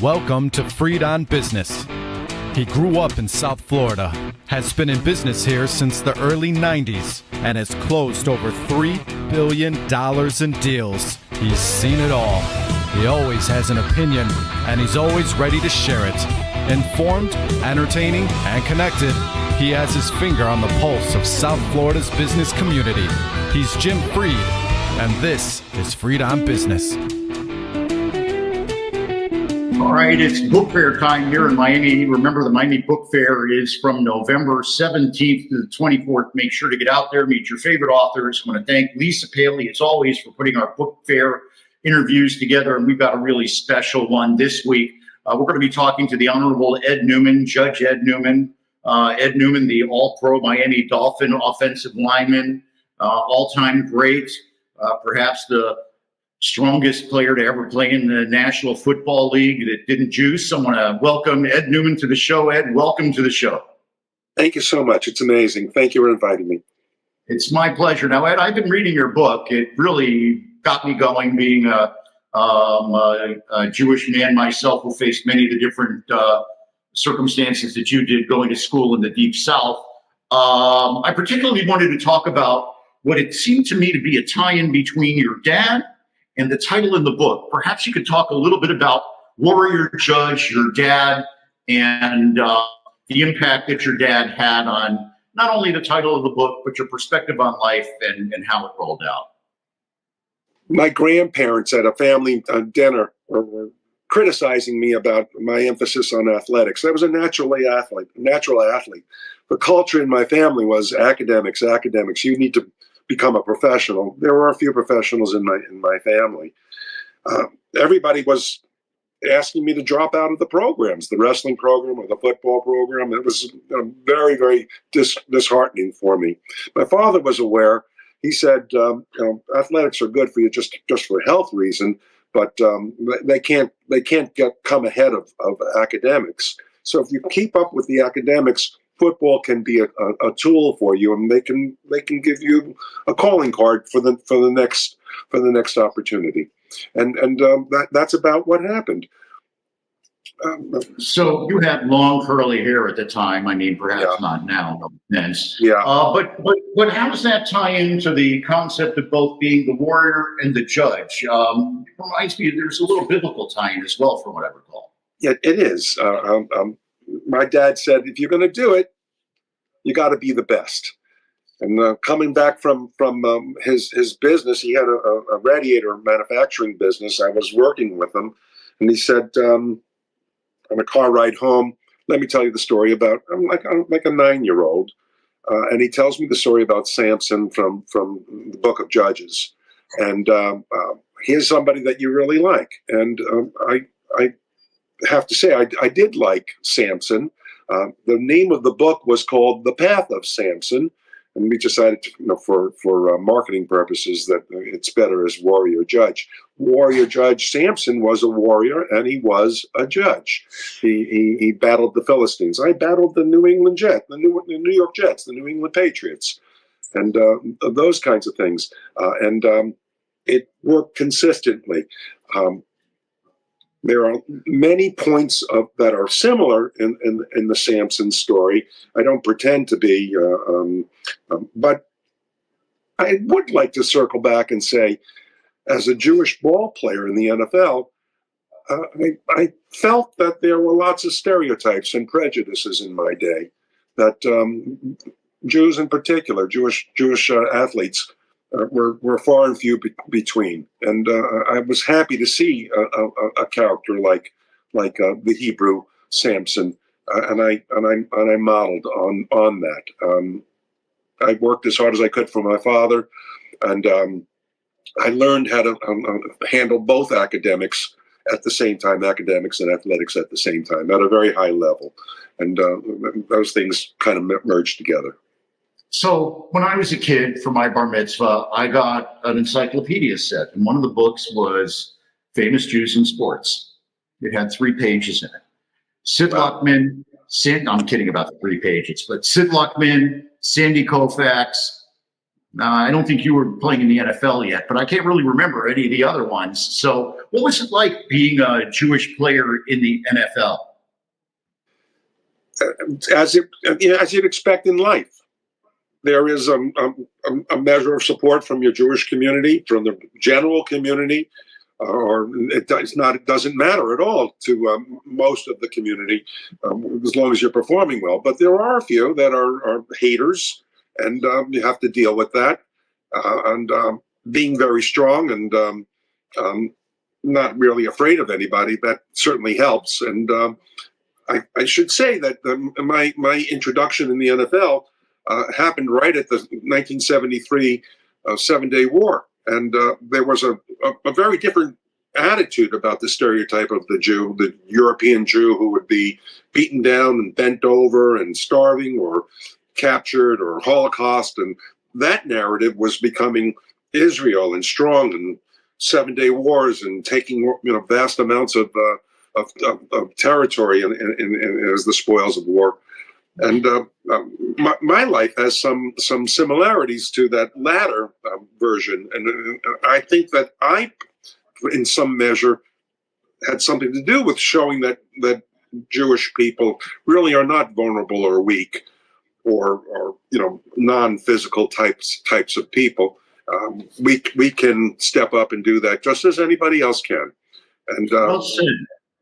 Welcome to Freed on Business. He grew up in South Florida, has been in business here since the early 90s, and has closed over $3 billion in deals. He's seen it all. He always has an opinion, and he's always ready to share it. Informed, entertaining, and connected, he has his finger on the pulse of South Florida's business community. He's Jim Freed, and this is Freed on Business. All right, it's book fair time here in Miami. Remember, the Miami Book Fair is from November 17th to the 24th. Make sure to get out there, meet your favorite authors. I want to thank Lisa Paley, as always, for putting our book fair interviews together, and we've got a really special one this week. We're going to be talking to the Honorable Ed Newman, Judge Ed Newman. Ed Newman, the All-Pro Miami Dolphin offensive lineman, all-time great, perhaps the strongest player to ever play in the National Football League that didn't juice. I want to welcome Ed Newman to the show. Ed, welcome to the show. Thank you so much. It's amazing. Thank you for inviting me. It's my pleasure. Now, Ed, I've been reading your book. It really got me going, being a Jewish man myself who faced many of the different circumstances that you did going to school in the Deep South. I particularly wanted to talk about what it seemed to me to be a tie-in between your dad and the title in the book. Perhaps you could talk a little bit about Warrior Judge, your dad, and the impact that your dad had on not only the title of the book, but your perspective on life and how it rolled out. My grandparents at a family dinner were criticizing me about my emphasis on athletics. I was a natural athlete. The culture in my family was academics. You need to become a professional. There were a few professionals in my family. Everybody was asking me to drop out of the programs, the wrestling program or the football program. It was very, very disheartening for me. My father was aware. He said, athletics are good for you just for health reason, but they can't come ahead of academics. So if you keep up with the academics, football can be a tool for you, and they can give you a calling card for the next opportunity, and that's about what happened. So you had long curly hair at the time. I mean, perhaps not now. Yeah. But how does that tie into the concept of both being the warrior and the judge? It reminds me there's a little biblical tie-in as well, from what I recall. Yeah, it is. My dad said, if you're going to do it, you got to be the best. And coming back from his business, he had a radiator manufacturing business. I was working with him, and he said, on a car ride home, let me tell you the story about, I'm like a 9-year-old, and he tells me the story about Samson from the Book of Judges. And here's somebody that you really like. And I have to say, I did like Samson. The name of the book was called The Path of Samson, and we decided to, for marketing purposes, that it's better as Warrior Judge. Warrior Judge Samson was a warrior, and he was a judge. He battled the Philistines. I battled the New England Jets, the New York Jets, the New England Patriots, and those kinds of things. And it worked consistently. There are many points that are similar in the Samson story. I don't pretend to be, but I would like to circle back and say, as a Jewish ball player in the NFL, I felt that there were lots of stereotypes and prejudices in my day, that Jews in particular, Jewish athletes, were far and few between, and I was happy to see a character like the Hebrew Samson, and I modeled on that. I worked as hard as I could for my father, and I learned how to handle both academics at the same time, academics and athletics at the same time, at a very high level, and those things kind of merged together. So when I was a kid, for my bar mitzvah, I got an encyclopedia set, and one of the books was Famous Jews in Sports. It had 3 pages in it. Sid Luckman, I'm kidding about the 3 pages, but Sid Luckman, Sandy Koufax, I don't think you were playing in the NFL yet, but I can't really remember any of the other ones. So what was it like being a Jewish player in the NFL? As you'd expect in life, there is a measure of support from your Jewish community, from the general community, or it doesn't matter at all to most of the community, as long as you're performing well. But there are a few that are haters, and you have to deal with that. And being very strong and not really afraid of anybody, that certainly helps. And I should say that my introduction in the NFL happened right at the 1973 Seven-Day War. And there was a very different attitude about the stereotype of the Jew, the European Jew who would be beaten down and bent over and starving or captured or Holocaust. And that narrative was becoming Israel and strong and Seven-Day Wars and taking vast amounts of territory and as the spoils of war. And my life has some similarities to that latter version, and I think that I, in some measure, had something to do with showing that Jewish people really are not vulnerable or weak, or non-physical types of people. We can step up and do that just as anybody else can. And well said.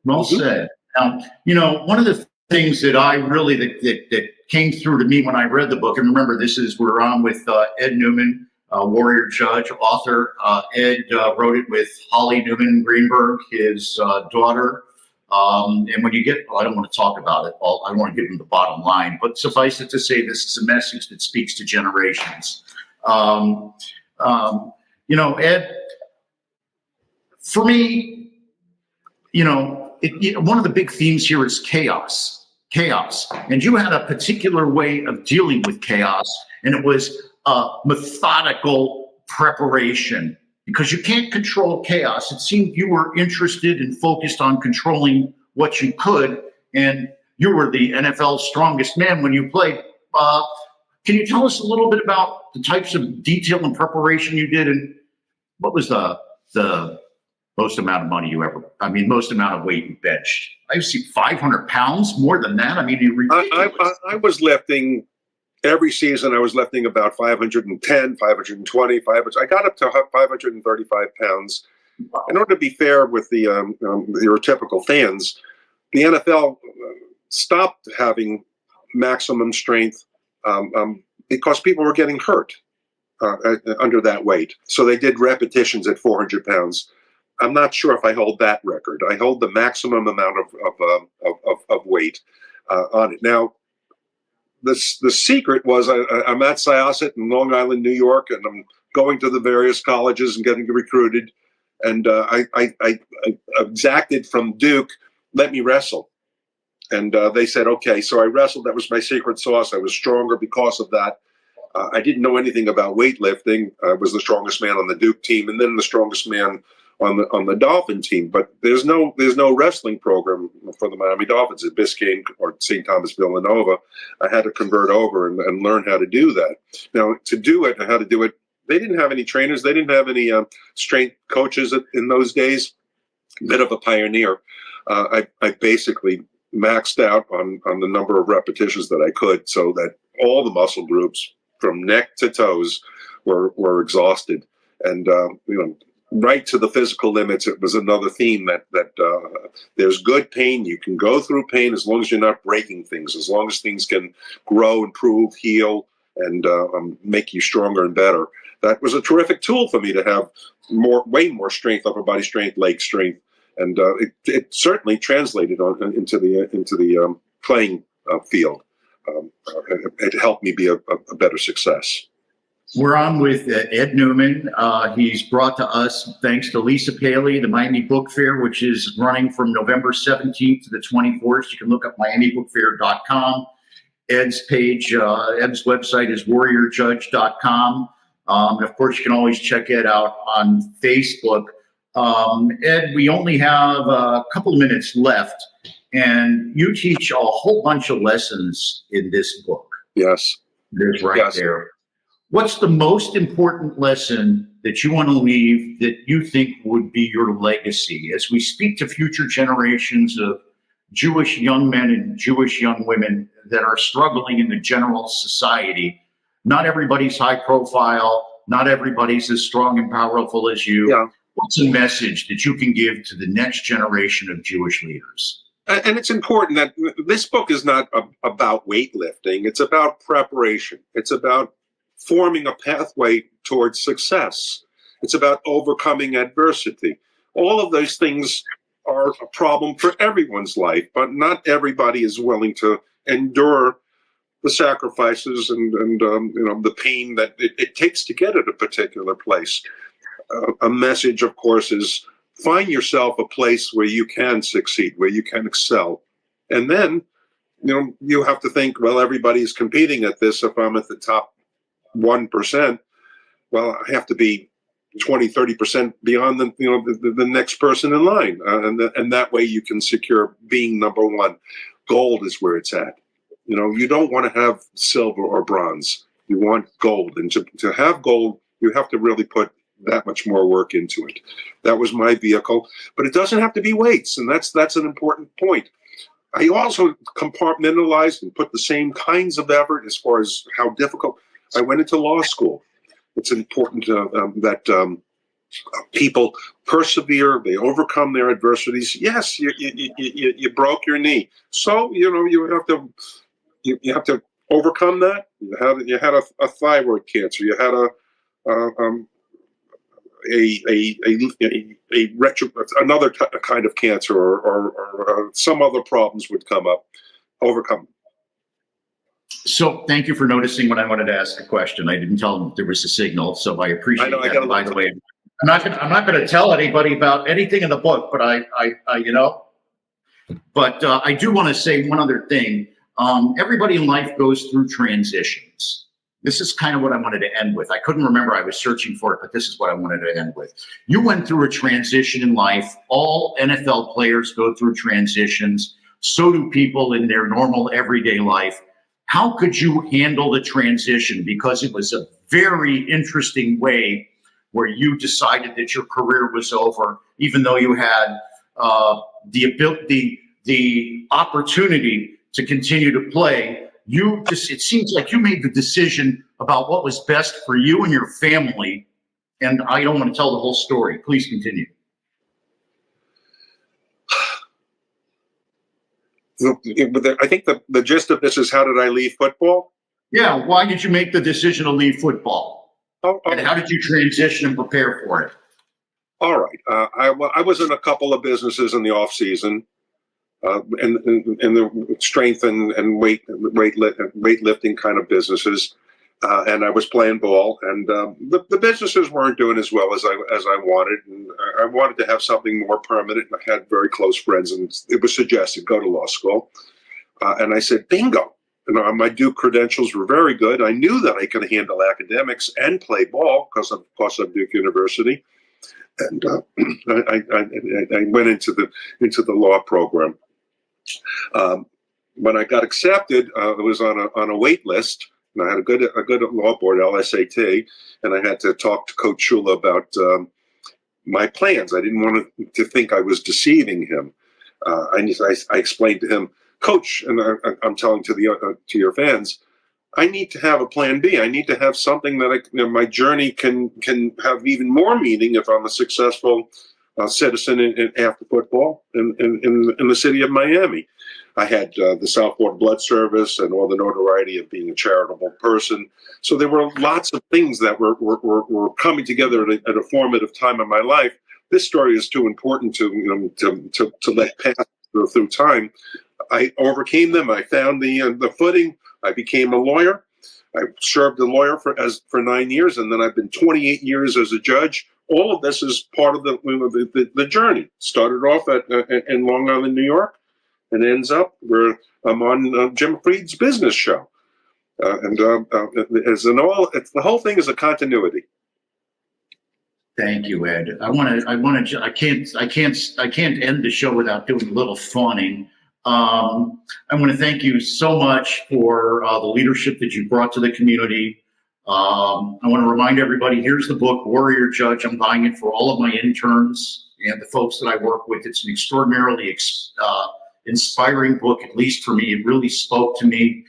Well said. One of the things that I really that came through to me when I read the book, and remember, we're on with Ed Newman, Warrior Judge, author. Ed wrote it with Holly Newman Greenberg, his daughter. And when you I don't want to talk about it. I want to give him the bottom line, but suffice it to say, this is a message that speaks to generations. Ed, for me, one of the big themes here is chaos. And you had a particular way of dealing with chaos, and it was methodical preparation, because you can't control chaos. It seemed you were interested and focused on controlling what you could, and you were the NFL's strongest man when you played. Can you tell us a little bit about the types of detail and preparation you did, and what was the most amount of money most amount of weight you benched? I see 500 pounds, more than that. I was lifting every season. I was lifting about 510, 520, 500. I got up to 535 pounds. In order to be fair with your typical fans, the NFL stopped having maximum strength because people were getting hurt under that weight. So they did repetitions at 400 pounds. I'm not sure if I hold that record. I hold the maximum amount of weight on it. Now, the secret was I'm at Syosset in Long Island, New York, and I'm going to the various colleges and getting recruited. And I exacted from Duke, let me wrestle. And they said, okay. So I wrestled. That was my secret sauce. I was stronger because of that. I didn't know anything about weightlifting. I was the strongest man on the Duke team, and then the strongest man on the Dolphin team. But there's no wrestling program for the Miami Dolphins at Biscayne or St. Thomas Villanova. I had to convert over and learn how to do that. Now, to do it and how to do it, they didn't have any trainers. They didn't have any strength coaches in those days. Bit of a pioneer. I basically maxed out on the number of repetitions that I could, so that all the muscle groups from neck to toes were exhausted. And right to the physical limits. It was another theme that there's good pain. You can go through pain as long as you're not breaking things, as long as things can grow, improve, heal, and make you stronger and better. That was a terrific tool for me to have way more strength, upper body strength, leg strength, and it certainly translated into the playing field. It helped me be a better success. We're on with Ed Newman. He's brought to us thanks to Lisa Paley, the Miami Book Fair, which is running from November 17th to the 24th. You can look up miamibookfair.com. Ed's page, Ed's website is warriorjudge.com. And of course, you can always check Ed out on Facebook. Ed, we only have a couple of minutes left, and you teach a whole bunch of lessons in this book. Yes. There's right yes. there. What's the most important lesson that you want to leave that you think would be your legacy as we speak to future generations of Jewish young men and Jewish young women that are struggling in the general society? Not everybody's high profile. Not everybody's as strong and powerful as you. Yeah. What's a message that you can give to the next generation of Jewish leaders? And it's important that this book is not about weightlifting. It's about preparation. It's about forming a pathway towards success. It's about overcoming adversity. All of those things are a problem for everyone's life, but not everybody is willing to endure the sacrifices and the pain that it takes to get at a particular place. A message, of course, is find yourself a place where you can succeed, where you can excel. And then, you have to think, well, everybody's competing at this. If I'm at the top 1%, well, I have to be 20, 30% beyond the next person in line. And that way you can secure being number one. Gold is where it's at. You don't want to have silver or bronze. You want gold. And to have gold, you have to really put that much more work into it. That was my vehicle. But it doesn't have to be weights. And that's an important point. I also compartmentalized and put the same kinds of effort as far as how difficult. I went into law school. It's important that people persevere. They overcome their adversities. Yes, you broke your knee, so you have to overcome that. You had a thyroid cancer. You had another kind of cancer, or some other problems would come up. Overcome. So thank you for noticing when I wanted to ask a question. I didn't tell them there was a signal, so I appreciate that. By the way, I'm not going to tell anybody about anything in the book, but I do want to say one other thing. Everybody in life goes through transitions. This is kind of what I wanted to end with. I couldn't remember. I was searching for it, but this is what I wanted to end with. You went through a transition in life. All NFL players go through transitions. So do people in their normal everyday life. How could you handle the transition? Because it was a very interesting way where you decided that your career was over, even though you had the opportunity to continue to play. It seems like you made the decision about what was best for you and your family. And I don't want to tell the whole story. Please continue. I think the gist of this is, how did I leave football? Yeah, why did you make the decision to leave football? And how did you transition and prepare for it? All right. I was in a couple of businesses in the off season, in the strength and weightlifting kind of businesses, and I was playing ball, and the businesses weren't doing as well as I wanted, and I wanted to have something more permanent. And I had very close friends, and it was suggested go to law school, and I said bingo. My Duke credentials were very good. I knew that I could handle academics and play ball because of Duke University, and I went into the law program. When I got accepted, it was on a wait list, and I had a good law board, LSAT, and I had to talk to Coach Shula about my plans. I didn't want to think I was deceiving him. I explained to him, Coach, and I'm telling to your fans, I need to have a plan B. I need to have something that my journey can have even more meaning if I'm a successful citizen after football in the city of Miami. I had the Southport Blood Service and all the notoriety of being a charitable person. So there were lots of things that were coming together at a formative time in my life. This story is too important to let pass through time. I overcame them. I found the footing. I became a lawyer. I served a lawyer for 9 years, and then I've been 28 years as a judge. All of this is part of the journey. Started off in Long Island, New York, and ends up where I'm on Jim Fried's business show. The whole thing is a continuity. Thank you, Ed. I can't end the show without doing a little fawning. I want to thank you so much for the leadership that you brought to the community. I want to remind everybody, here's the book, Warrior Judge. I'm buying it for all of my interns and the folks that I work with. It's an extraordinarily inspiring book, at least for me. It really spoke to me.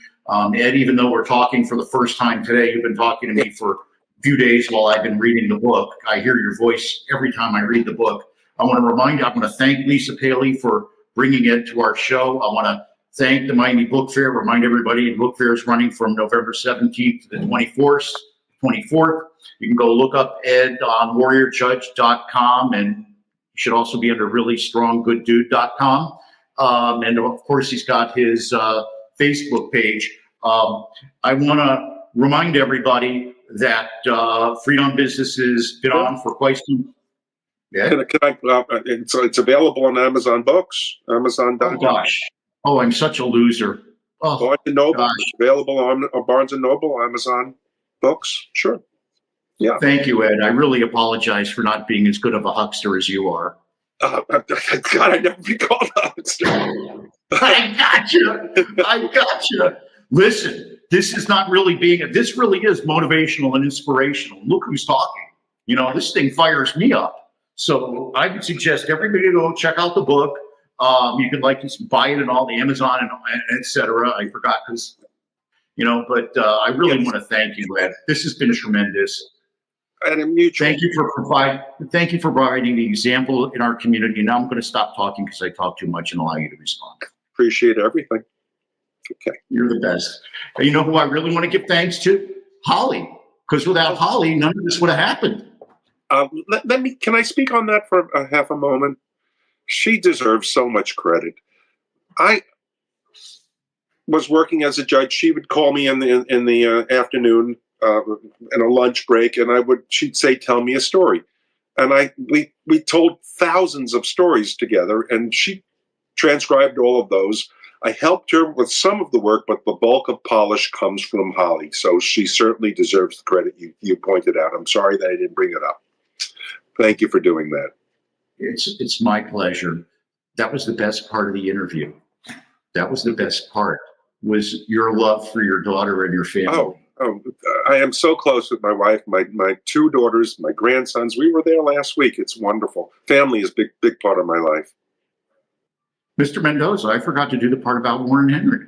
Ed, even though we're talking for the first time today, you've been talking to me for a few days while I've been reading the book. I hear your voice every time I read the book. I want to thank Lisa Paley for bringing it to our show. I want to thank the Miami Book Fair. Remind everybody, the book fair is running from November 17th to the 24th. You can go look up Ed on warriorjudge.com, and you should also be under reallystronggooddude.com. And of course, he's got his Facebook page. I want to remind everybody that Freedom Business has been on for quite some. Yeah. It's available on Amazon Books, Amazon.com. Oh, gosh. Oh, I'm such a loser. Oh, Barnes and Noble, gosh. available on Barnes and Noble, Amazon Books. Sure. Yeah. Thank you, Ed. I really apologize for not being as good of a huckster as you are. God, I'd never be called a huckster. I got you. Listen, this really is motivational and inspirational. Look who's talking. You know, this thing fires me up. So I would suggest everybody go check out the book. You can buy it in all the Amazon and et cetera. I forgot because, but I really want to thank you, Ed. This has been tremendous. And a mutual. Thank you for providing the example in our community. Now I'm going to stop talking because I talk too much and allow you to respond. Appreciate everything. Okay. You're the best. And you know who I really want to give thanks to? Holly. Because without Holly, none of this would have happened. Can I speak on that for half a moment? She deserves so much credit. I was working as a judge. She would call me in the afternoon in a lunch break, and she'd say, "Tell me a story," and we told thousands of stories together, and she transcribed all of those. I helped her with some of the work, but the bulk of polish comes from Holly. So she certainly deserves the credit you pointed out. I'm sorry that I didn't bring it up. Thank you for doing that. It's my pleasure. That was the best part of the interview. That was the best part, was your love for your daughter and your family. Oh, I am so close with my wife, my two daughters, my grandsons. We were there last week. It's wonderful. Family is a big part of my life. Mr. Mendoza, I forgot to do the part about Warren Henry.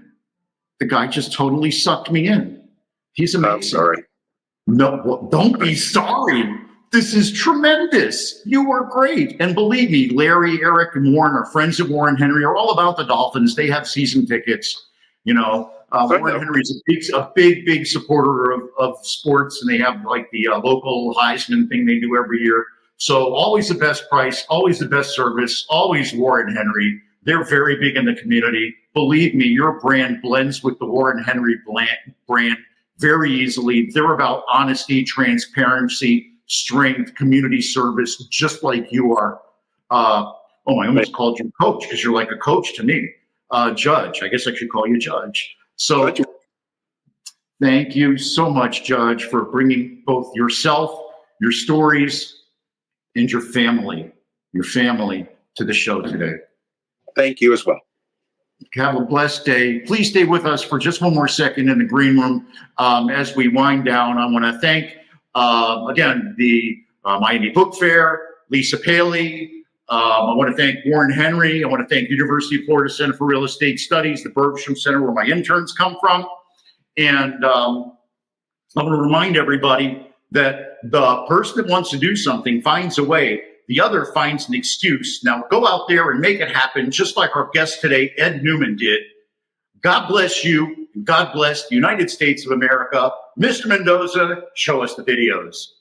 The guy just totally sucked me in. He's amazing. I'm sorry. No, well, don't be sorry. This is tremendous. You are great. And believe me, Larry, Eric, and Warren, our friends at Warren Henry, are all about the Dolphins. They have season tickets. Warren Henry's a big supporter of sports, and they have the local Heisman thing they do every year. So always the best price, always the best service, always Warren Henry. They're very big in the community. Believe me, your brand blends with the Warren Henry brand very easily. They're about honesty, transparency, strength, community service, just like you are. I almost called you coach because you're like a coach to me. Judge, I guess I should call you Judge. So thank you so much, Judge, for bringing both yourself, your stories, and your family to the show today. Thank you as well. Have a blessed day. Please stay with us for just one more second in the green room as we wind down. I want to thank, again, the Miami Book Fair, Lisa Paley. I want to thank Warren Henry. I want to thank University of Florida Center for Real Estate Studies, the Bergstrom Center, where my interns come from. And I want to remind everybody that the person that wants to do something finds a way. The other finds an excuse. Now go out there and make it happen, just like our guest today, Ed Newman, did. God bless you. And God bless the United States of America. Mr. Mendoza, show us the videos.